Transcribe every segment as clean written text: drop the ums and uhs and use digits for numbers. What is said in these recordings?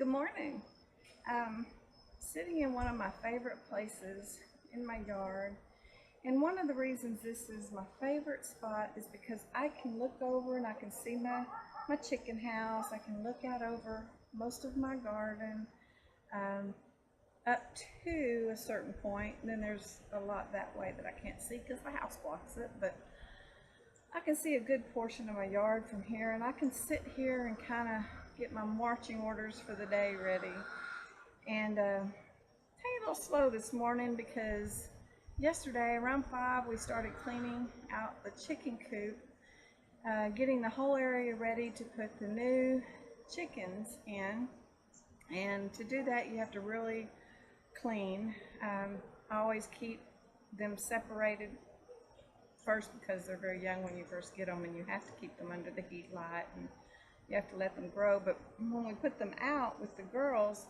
Good morning. Sitting in one of my favorite places in my yard. And one of the reasons this is my favorite spot is because I can look over and I can see my chicken house. I can look out over most of my garden um, up to a certain point. And then there's a lot that way that I can't see because the house blocks it. But I can see a good portion of my yard from here, and I can sit here and kind of get my marching orders for the day ready. And take it a little slow this morning because yesterday around 5 we started cleaning out the chicken coop, getting the whole area ready to put the new chickens in. And to do that, you have to really clean. I always keep them separated first because they're very young when you first get them, and you have to keep them under the heat light and you have to let them grow. But when we put them out with the girls,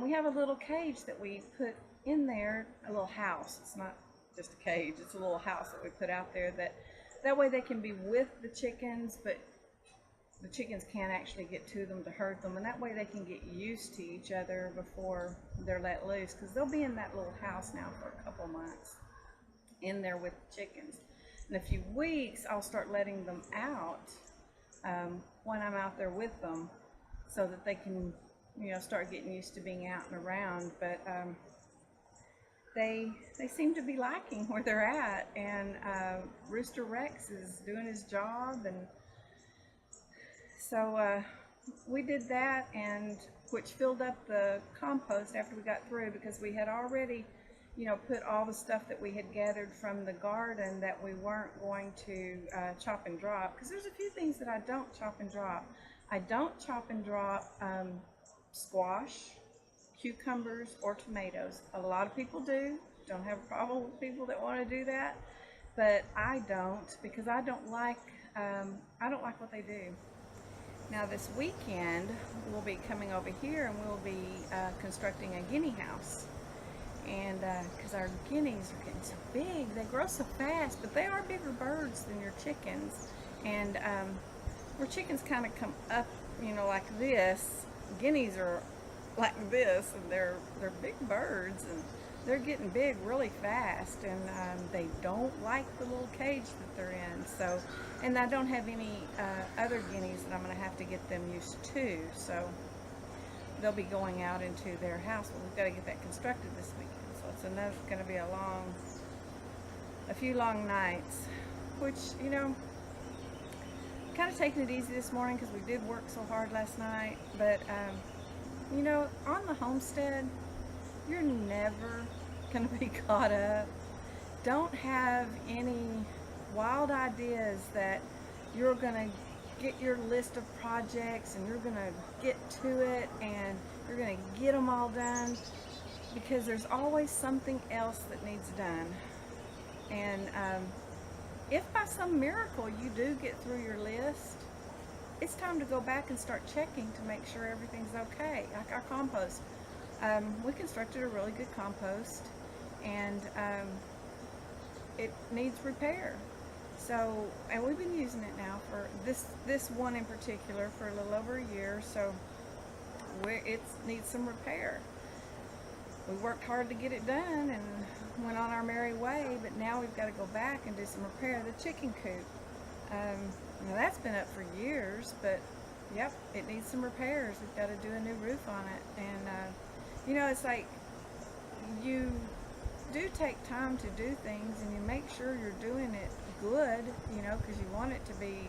we have a little cage that we put in there, a little house. It's not just a cage, it's a little house that we put out there that way they can be with the chickens, but the chickens can't actually get to them to hurt them, and that way they can get used to each other before they're let loose, because they'll be in that little house now for a couple months in there with the chickens. In a few weeks I'll start letting them out when I'm out there with them, so that they can start getting used to being out and around. But they seem to be liking where they're at, and Rooster Rex is doing his job. And so we did that, and which filled up the compost after we got through, because we had already put all the stuff that we had gathered from the garden that we weren't going to chop and drop, because there's a few things that I don't chop and drop. I don't chop and drop squash, cucumbers, or tomatoes. A lot of people do. Don't have a problem with people that want to do that, but I don't, because I don't like what they do. Now this weekend we'll be coming over here and we'll be constructing a guinea house. And because our guineas are getting so big, they grow so fast, but they are bigger birds than your chickens. And where chickens kind of come up, like this, guineas are like this, and they're big birds, and they're getting big really fast, and they don't like the little cage that they're in. So, and I don't have any other guineas that I'm going to have to get them used to. So they'll be going out into their house, but we've got to get that constructed this weekend. So it's going to be a few long nights, which, kind of taking it easy this morning because we did work so hard last night. But, on the homestead, you're never going to be caught up. Don't have any wild ideas that you're going to get your list of projects and you're going to get to it and you're going to get them all done, because there's always something else that needs done. And if by some miracle you do get through your list, it's time to go back and start checking to make sure everything's okay. Like our compost, we constructed a really good compost, and it needs repair. So, and we've been using it now for this one in particular for a little over a year. So it needs some repair. We worked hard to get it done and went on our merry way, but now we've got to go back and do some repair. The chicken coop, now that's been up for years, but yep, it needs some repairs. We've got to do a new roof on it. And it's like, you do take time to do things, and you make sure you're doing it good, because you want it to be,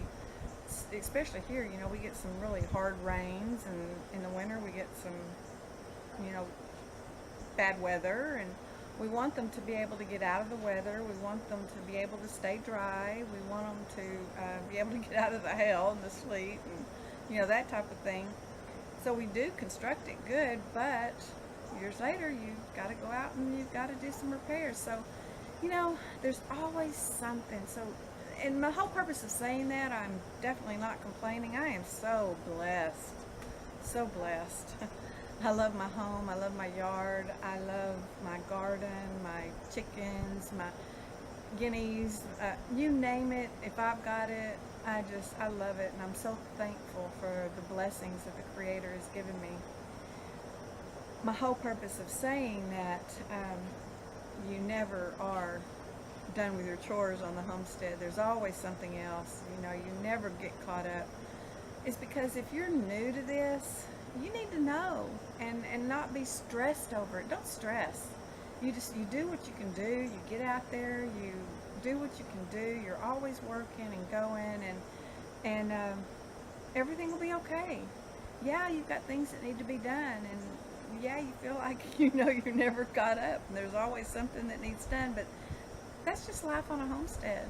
especially here, we get some really hard rains, and in the winter we get some, bad weather, and we want them to be able to get out of the weather. We want them to be able to stay dry. We want them to be able to get out of the hail and the sleet and, that type of thing. So we do construct it good, but years later you've got to go out and you've got to do some repairs. So, there's always something. So, and my whole purpose of saying that, I'm definitely not complaining. I am so blessed. So blessed. I love my home. I love my yard. I love my garden, my chickens, my guineas, you name it. If I've got it, I love it. And I'm so thankful for the blessings that the Creator has given me. my whole purpose of saying that you never are done with your chores on the homestead. There's always something else. You know, you never get caught up. It's because if you're new to this, you need to know and not be stressed over it. Don't stress. You do what you can do. You get out there. You do what you can do. You're always working and going, and everything will be okay. Yeah, you've got things that need to be done, and yeah, you feel like you're never caught up, and there's always something that needs done. But that's just life on a homestead.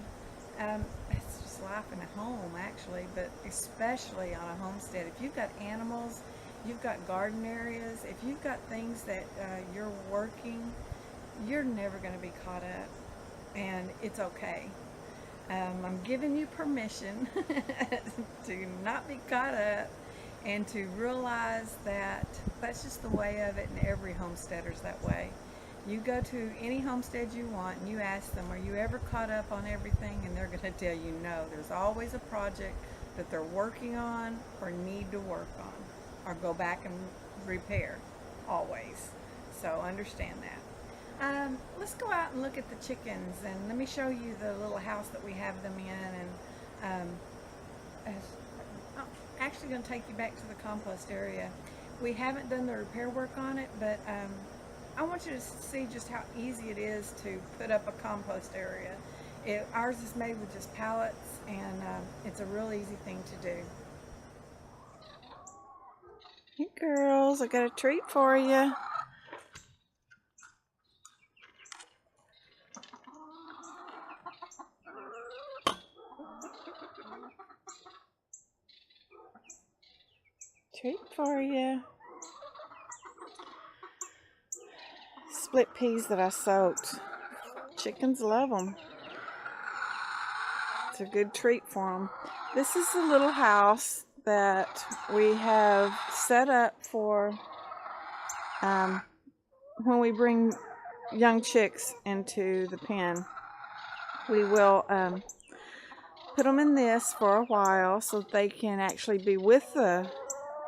It's just life in a home, actually, but especially on a homestead. If you've got animals, you've got garden areas, if you've got things that you're working, you're never going to be caught up, and it's okay. I'm giving you permission to not be caught up and to realize that that's just the way of it, and every homesteader's that way. You go to any homestead you want and you ask them, are you ever caught up on everything? And they're going to tell you no. There's always a project that they're working on or need to work on or go back and repair, always. So understand that. Let's go out and look at the chickens, and let me show you the little house that we have them in. And I'm actually going to take you back to the compost area. We haven't done the repair work on it, but I want you to see just how easy it is to put up a compost area. Ours is made with just pallets, and it's a real easy thing to do. Hey girls, I got a treat for you. Treat for you. Split peas that I soaked. Chickens love them. It's a good treat for them. This is the little house that we have set up for when we bring young chicks into the pen. We will put them in this for a while so that they can actually be with the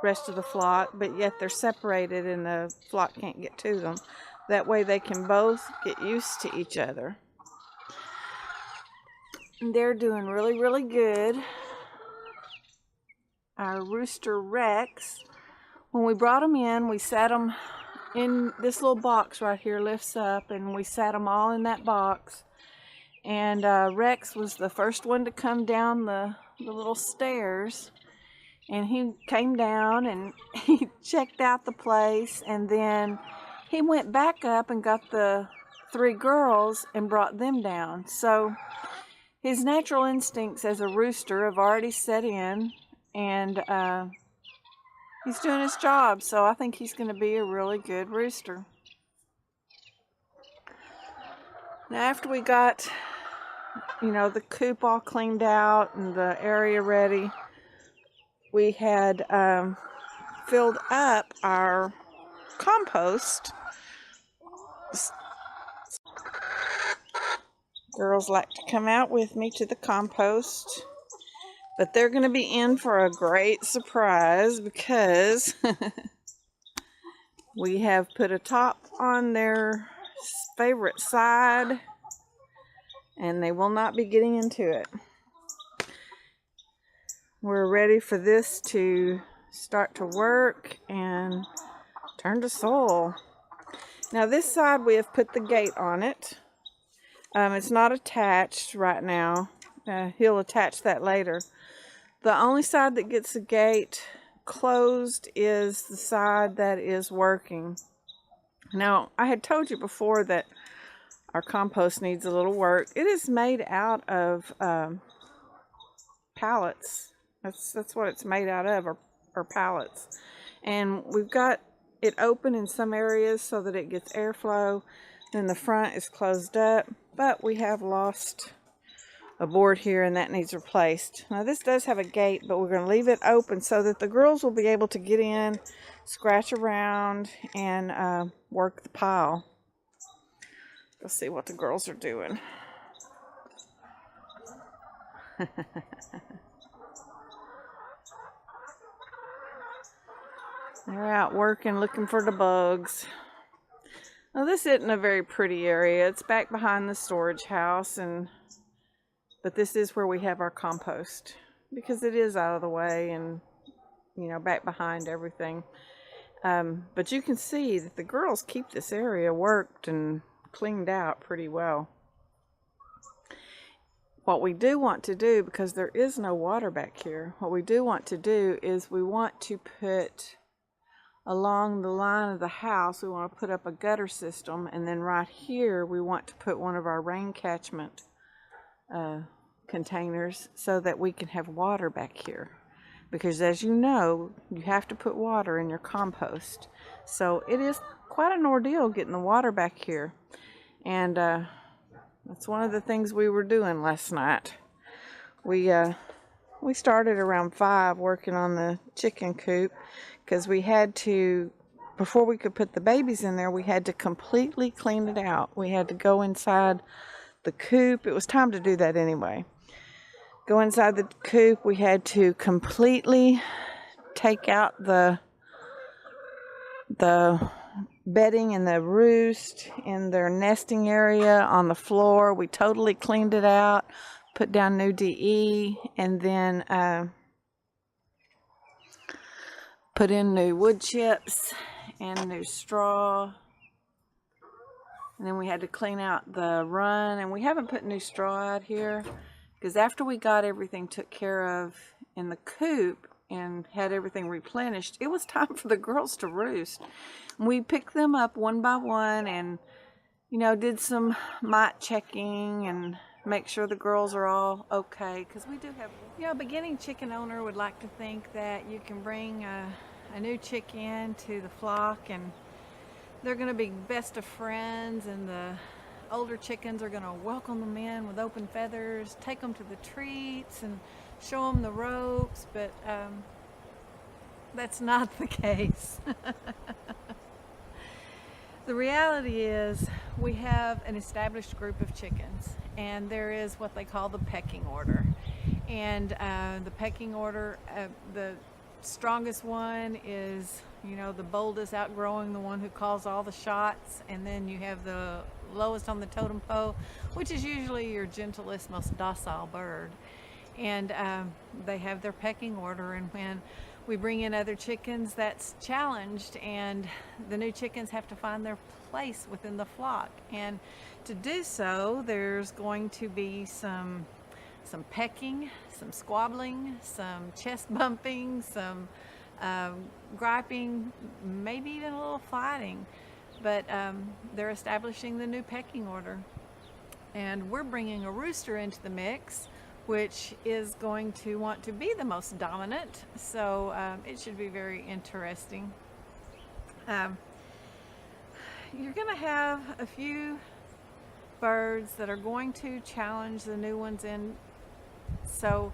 rest of the flock, but yet they're separated and the flock can't get to them. That way they can both get used to each other. And they're doing really, really good. Our rooster Rex, when we brought them in, we sat them in this little box right here, lifts up, and we sat them all in that box. And Rex was the first one to come down the little stairs. And he came down and he checked out the place, and then he went back up and got the 3 girls and brought them down. So his natural instincts as a rooster have already set in, and he's doing his job. So I think he's going to be a really good rooster. Now after we got, the coop all cleaned out and the area ready, we had filled up our compost. Girls like to come out with me to the compost, but they're going to be in for a great surprise because we have put a top on their favorite side, and they will not be getting into it. We're ready for this to start to work and turn to soil. Now this side we have put the gate on it. It's not attached right now. He'll attach that later. The only side that gets the gate closed is the side that is working. Now I had told you before that our compost needs a little work. It is made out of pallets. That's what it's made out of, or pallets. And we've got it open in some areas so that it gets airflow. Then the front is closed up, but we have lost a board here and that needs replaced. Now this does have a gate, but we're going to leave it open so that the girls will be able to get in, scratch around, and work the pile. Let's see what the girls are doing. They're out working, looking for the bugs. Now this isn't a very pretty area. It's back behind the storage house, but this is where we have our compost because it is out of the way and, you know, back behind everything. But you can see that the girls keep this area worked and cleaned out pretty well. What we do want to do, because there is no water back here, what we do want to do is we want to put along the line of the house, we want to put up a gutter system, and then right here we want to put one of our rain catchment containers so that we can have water back here. Because as you know, you have to put water in your compost. So it is quite an ordeal getting the water back here. And that's one of the things we were doing last night. We started around 5 working on the chicken coop because we had to, before we could put the babies in there, we had to completely clean it out. We had to go inside the coop. It was time to do that anyway. Go inside the coop. We had to completely take out the bedding and the roost in their nesting area on the floor. We totally cleaned it out, put down new DE, and then put in new wood chips and new straw. And then we had to clean out the run, and we haven't put new straw out here because after we got everything took care of in the coop and had everything replenished, it was time for the girls to roost. We picked them up one by one and, you know, did some mite checking and make sure the girls are all okay, because we do have, you know, a beginning chicken owner would like to think that you can bring a new chicken to the flock and they're going to be best of friends, and the older chickens are going to welcome them in with open feathers, take them to the treats and show them the ropes, but that's not the case. The reality is we have an established group of chickens, and there is what they call the pecking order. And the pecking order, the strongest one is, you know, the boldest, outgrowing, the one who calls all the shots, and then you have the lowest on the totem pole, which is usually your gentlest, most docile bird. And they have their pecking order, and when we bring in other chickens, that's challenged, and the new chickens have to find their place within the flock. And to do so, there's going to be some pecking, some squabbling, some chest bumping, some griping, maybe even a little fighting. But they're establishing the new pecking order. And we're bringing a rooster into the mix, which is going to want to be the most dominant. So it should be very interesting. You're going to have a few birds that are going to challenge the new ones in. So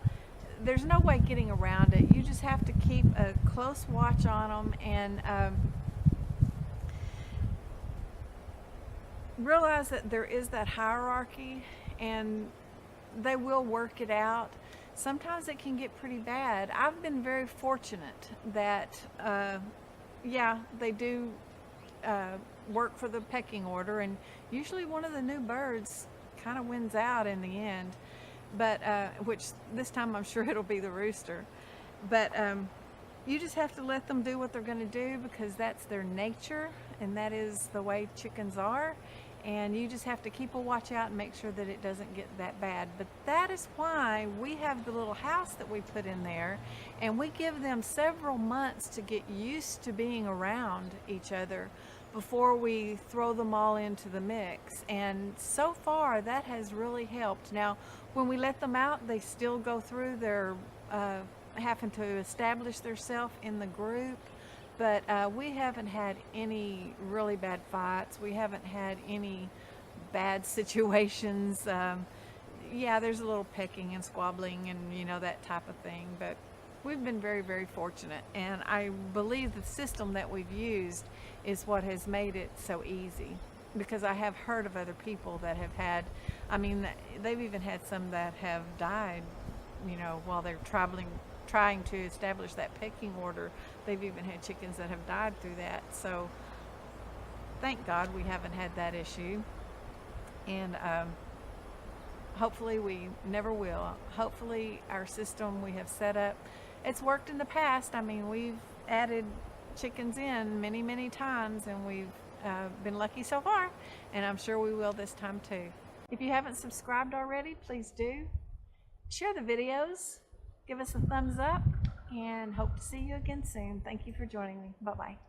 there's no way getting around it. You just have to keep a close watch on them and realize that there is that hierarchy, and they will work it out. Sometimes it can get pretty bad. I've been very fortunate that, yeah, they do work for the pecking order, and usually one of the new birds kind of wins out in the end. But which this time I'm sure it'll be the rooster. But you just have to let them do what they're going to do, because that's their nature and that is the way chickens are. And you just have to keep a watch out and make sure that it doesn't get that bad. But that is why we have the little house that we put in there, and we give them several months to get used to being around each other before we throw them all into the mix. And so far that has really helped. Now when we let them out, they still go through their having to establish themselves in the group, but we haven't had any really bad fights. We haven't had any bad situations. Yeah, there's a little pecking and squabbling and, you know, that type of thing, but we've been very, very fortunate, and I believe the system that we've used is what has made it so easy, because I have heard of other people that have had, I mean, they've even had some that have died, you know, while they're trying to establish that pecking order, they've even had chickens that have died through that. So thank God we haven't had that issue, and hopefully we never will. Hopefully our system we have set up, it's worked in the past. I mean, we've added chickens in many times, and we've been lucky so far, and I'm sure we will this time too. If you haven't subscribed already, please do. Share the videos, give us a thumbs up, and hope to see you again soon. Thank you for joining me. Bye-bye.